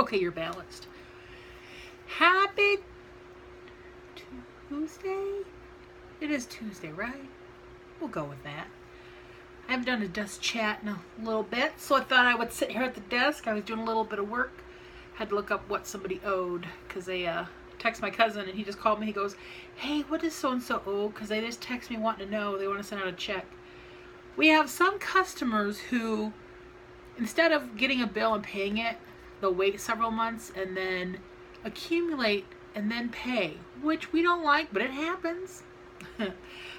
Okay, you're balanced. Happy Tuesday? It is Tuesday, right? We'll go with that. I haven't done a desk chat in a little bit, so I thought I would sit here at the desk. I was doing a little bit of work. Had to look up what somebody owed because they text my cousin and he just called me. He goes, "Hey, what does so-and-so owe?" Because they just text me wanting to know. They want to send out a check. We have some customers who, instead of getting a bill and paying it, they'll wait several months and then accumulate and then pay, which we don't like, but it happens.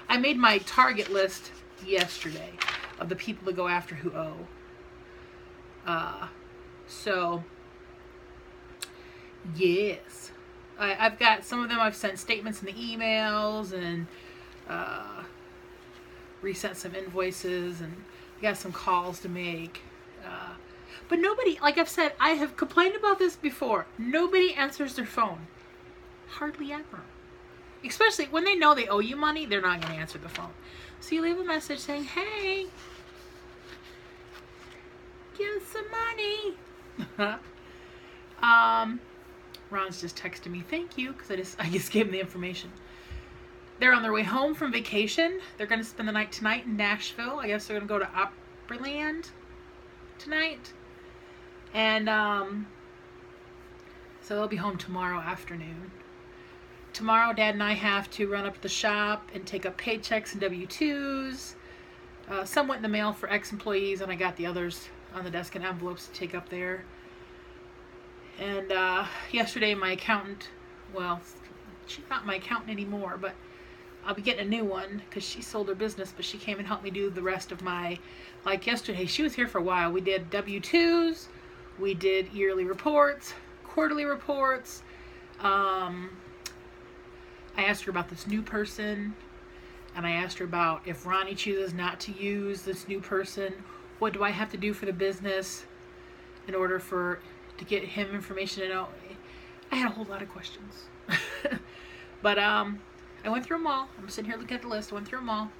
I made my target list yesterday of the people to go after who owe. So, yes. I've got some of them. I've sent statements in the emails and resent some invoices, and I got some calls to make. But nobody, like I've said, I have complained about this before. Nobody answers their phone. Hardly ever. Especially when they know they owe you money, they're not going to answer the phone. So you leave a message saying, "Hey, give us some money." Ron's just texted me, "Thank you," because I just gave him the information. They're on their way home from vacation. They're going to spend the night tonight in Nashville. I guess they're going to go to Opryland tonight. And so they'll be home tomorrow afternoon. Tomorrow, Dad and I have to run up to the shop and take up paychecks and W-2s. Some went in the mail for ex-employees, and I got the others on the desk in envelopes to take up there. And yesterday, my accountant, well, she's not my accountant anymore, but I'll be getting a new one because she sold her business, but she came and helped me do the rest of my, like yesterday, she was here for a while. We did W-2s, we did yearly reports, quarterly reports. I asked her about this new person, and I asked her about if Ronnie chooses not to use this new person, what do I have to do for the business in order to get him information to know. I had a whole lot of questions. But I went through them all. I'm sitting here looking at the list. I went through them all.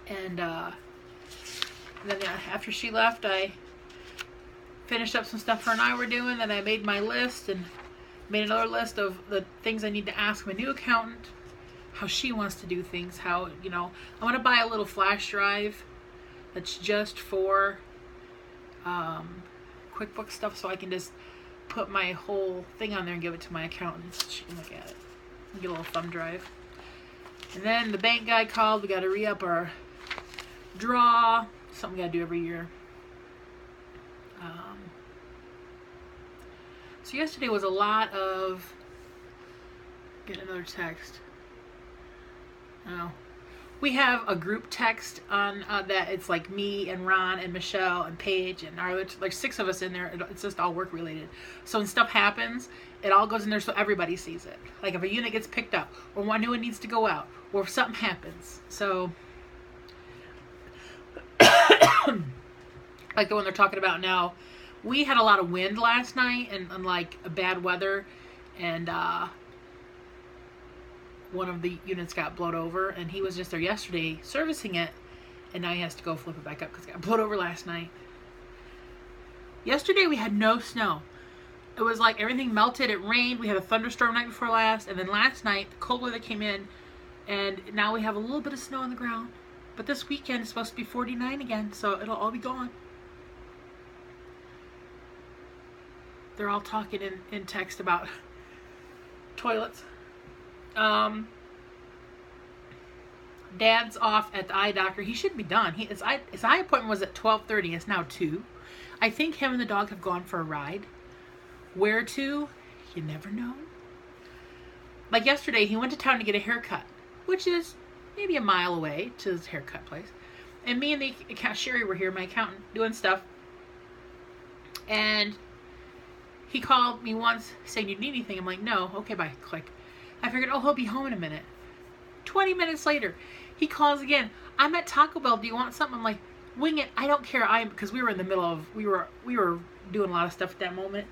And then after she left, I finished up some stuff her and I were doing. Then I made my list and made another list of the things I need to ask my new accountant, how she wants to do things, how, I want to buy a little flash drive that's just for QuickBooks stuff, so I can just put my whole thing on there and give it to my accountant so she can look at it and get a little thumb drive. And then the bank guy called. We got to re-up our draw, something we got to do every year. So yesterday was a lot of, get another text. Oh, we have a group text on that. It's like me and Ron and Michelle and Paige and like 6 of us in there. It's just all work related. So when stuff happens, it all goes in there so everybody sees it. Like if a unit gets picked up, or one new one needs to go out, or if something happens. So like the one they're talking about now, we had a lot of wind last night and like bad weather, and one of the units got blowed over, and he was just there yesterday servicing it, and now he has to go flip it back up because it got blowed over last night. Yesterday we had no snow. It was like everything melted. It rained. We had a thunderstorm night before last, and then last night the cold weather came in, and now we have a little bit of snow on the ground. But this weekend is supposed to be 49 again, so it'll all be gone. They're all talking in text about toilets. Dad's off at the eye doctor. He should be done. His eye appointment was at 12:30. It's now 2. I think him and the dog have gone for a ride. Where to? You never know. Like yesterday, he went to town to get a haircut, which is maybe a mile away to his haircut place. And me and the Sherry were here, my accountant, doing stuff. And he called me once saying, "You need anything?" I'm like, "No." "Okay, bye." Click. I figured, he'll be home in a minute. 20 minutes later, he calls again. "I'm at Taco Bell. Do you want something?" I'm like, "Wing it. I don't care." Because we were in the middle of, we were doing a lot of stuff at that moment.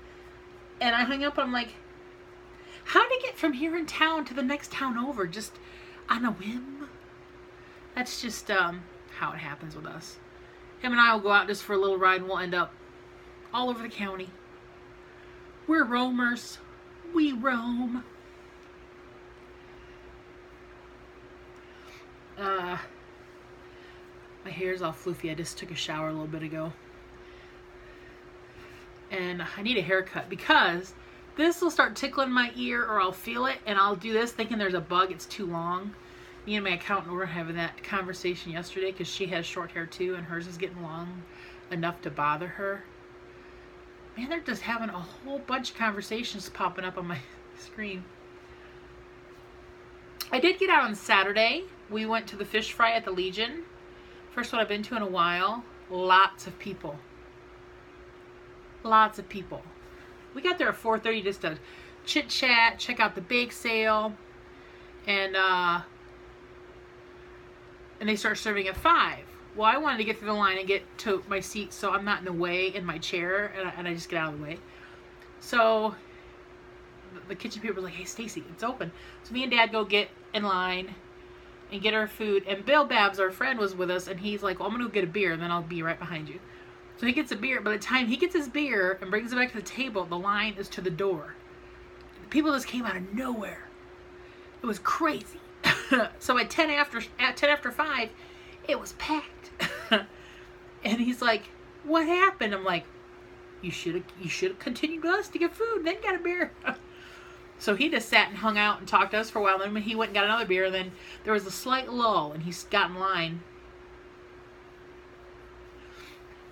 And I hung up and I'm like, how to get from here in town to the next town over just on a whim? That's just how it happens with us. Him and I will go out just for a little ride and we'll end up all over the county. We're roamers. We roam. My hair's all floofy. I just took a shower a little bit ago. And I need a haircut because this will start tickling my ear, or I'll feel it and I'll do this thinking there's a bug. It's too long. Me and my accountant were having that conversation yesterday because she has short hair too and hers is getting long enough to bother her. Man, they're just having a whole bunch of conversations popping up on my screen. I did get out on Saturday. We went to the fish fry at the Legion. First one I've been to in a while. Lots of people. Lots of people. We got there at 4:30 just to chit chat, check out the bake sale, and they start serving at 5. Well, I wanted to get through the line and get to my seat so I'm not in the way in my chair, and I just get out of the way. So the kitchen people were like, "Hey, Stacy, it's open." So me and Dad go get in line and get our food. And Bill Babs, our friend, was with us, and he's like, "Well, I'm gonna go get a beer, and then I'll be right behind you." So he gets a beer. By the time he gets his beer and brings it back to the table, the line is to the door. People just came out of nowhere. It was crazy. So at 10 after 5, it was packed. And he's like, "What happened?" I'm like, You should have continued with us to get food, then got a beer." So he just sat and hung out and talked to us for a while. Then he went and got another beer. And then there was a slight lull, and he got in line.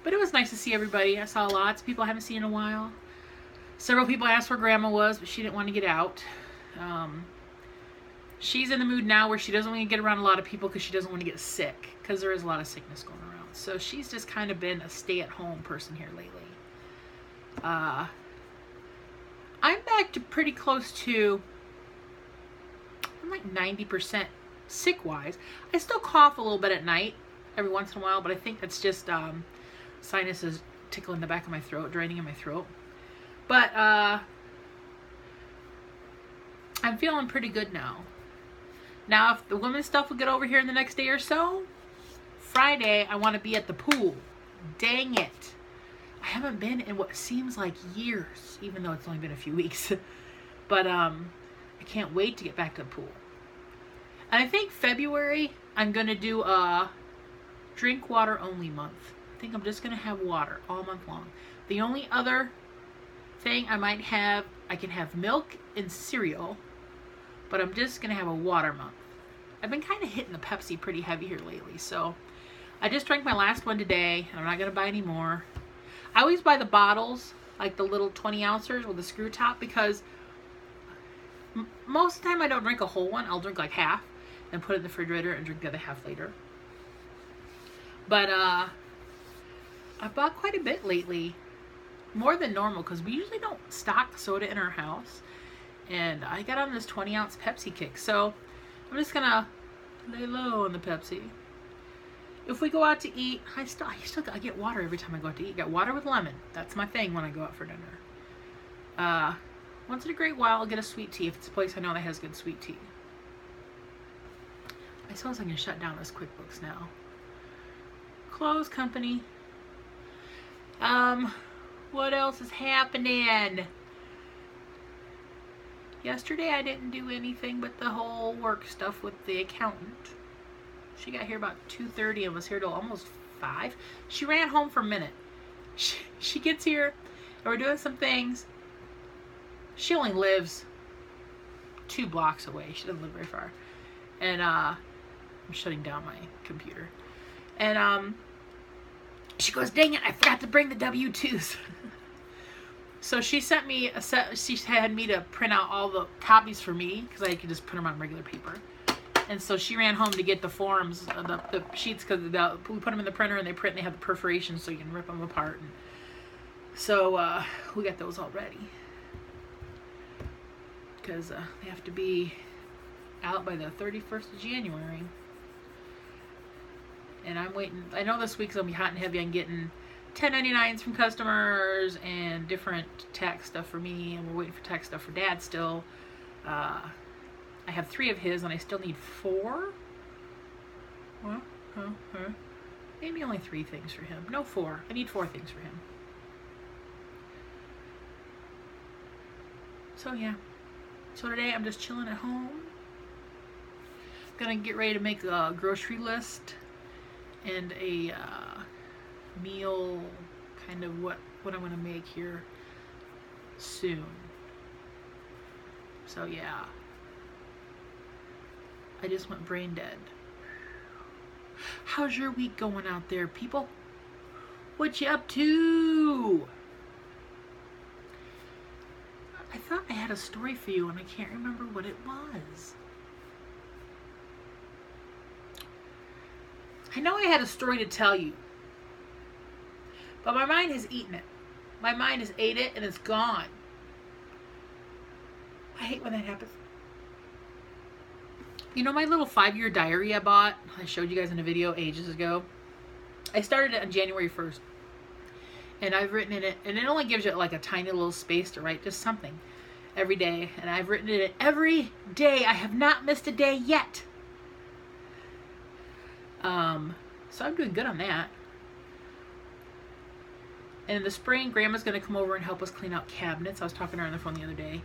But it was nice to see everybody. I saw lots of people I haven't seen in a while. Several people asked where Grandma was, but she didn't want to get out. She's in the mood now where she doesn't want to get around a lot of people because she doesn't want to get sick, because there is a lot of sickness going around. So she's just kind of been a stay-at-home person here lately. I'm back to pretty close to, I'm like 90% sick-wise. I still cough a little bit at night every once in a while, but I think that's just sinuses tickling the back of my throat, draining in my throat. But I'm feeling pretty good now. Now, if the women's stuff will get over here in the next day or so, Friday, I want to be at the pool. Dang it. I haven't been in what seems like years, even though it's only been a few weeks. But I can't wait to get back to the pool. And I think February, I'm going to do a drink water only month. I think I'm just going to have water all month long. The only other thing I might have, I can have milk and cereal, but I'm just going to have a water month. I've been kind of hitting the Pepsi pretty heavy here lately, so I just drank my last one today, and I'm not going to buy any more. I always buy the bottles, like the little 20 ounces with the screw top, because most of the time I don't drink a whole one. I'll drink like half and put it in the refrigerator and drink the other half later. But I bought quite a bit lately, more than normal, because we usually don't stock soda in our house. And I got on this 20-ounce Pepsi kick, so I'm just gonna lay low on the Pepsi. If we go out to eat, I get water every time I go out to eat. Got water with lemon. That's my thing when I go out for dinner. Once in a great while, I'll get a sweet tea if it's a place I know that has good sweet tea. I suppose I can shut down this QuickBooks now. Close company. What else is happening? Yesterday I didn't do anything but the whole work stuff with the accountant. She got here about 2:30 and was here till almost 5. She ran home for a minute. She gets here and we're doing some things. She only lives 2 blocks away. She doesn't live very far. And I'm shutting down my computer. And she goes, "Dang it, I forgot to bring the W-2s." So she sent me a set. She had me to print out all the copies for me because I could just print them on regular paper. And so she ran home to get the forms, the sheets, because we put them in the printer and they print and they have the perforations so you can rip them apart. And so we got those all ready because they have to be out by the 31st of January. And I'm waiting. I know this week's going to be hot and heavy on getting 1099s from customers and different tax stuff for me. And we're waiting for tax stuff for Dad still. I have 3 of his and I still need 4. Maybe only 3 things for him. No, 4. I need 4 things for him. So yeah. So today I'm just chilling at home. Gonna get ready to make a grocery list and a meal, kind of what I'm gonna make here soon. So yeah. I just went brain dead. How's your week going out there, people? What you up to? I thought I had a story for you and I can't remember what it was. I know I had a story to tell you, but my mind has eaten it. My mind has ate it and it's gone. I hate when that happens. You know my little 5-year diary I bought? I showed you guys in a video ages ago. I started it on January 1st. And I've written in it, and it only gives you like a tiny little space to write just something every day. And I've written in it every day. I have not missed a day yet. So I'm doing good on that. And in the spring, Grandma's going to come over and help us clean out cabinets. I was talking to her on the phone the other day.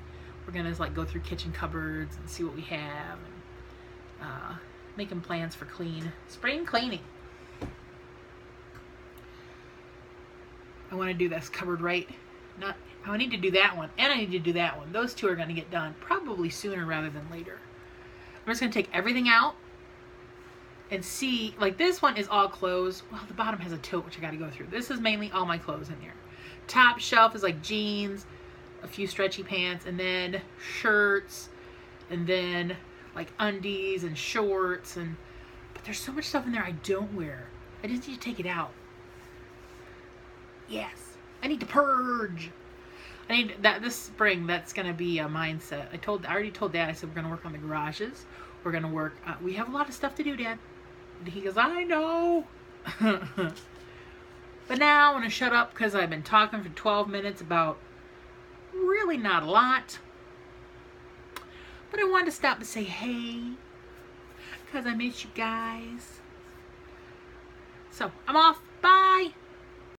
We're going to like go through kitchen cupboards and see what we have. And making plans for spring cleaning. I want to do this cupboard right. I need to do that one, and I need to do that one. Those two are going to get done probably sooner rather than later. I'm just going to take everything out and see, like this one is all clothes. Well, the bottom has a tote, which I got to go through. This is mainly all my clothes in there. Top shelf is like jeans, a few stretchy pants, and then shirts, and then like undies and shorts. But there's so much stuff in there I don't wear. I just need to take it out. Yes, I need to purge. I need that this spring. That's gonna be a mindset. I already told Dad. I said we're gonna work on the garages. We're gonna work. We have a lot of stuff to do, Dad. And he goes, I know. But now I want to shut up because I've been talking for 12 minutes about really not a lot. But I wanted to stop and say hey because I miss you guys. So I'm off. Bye.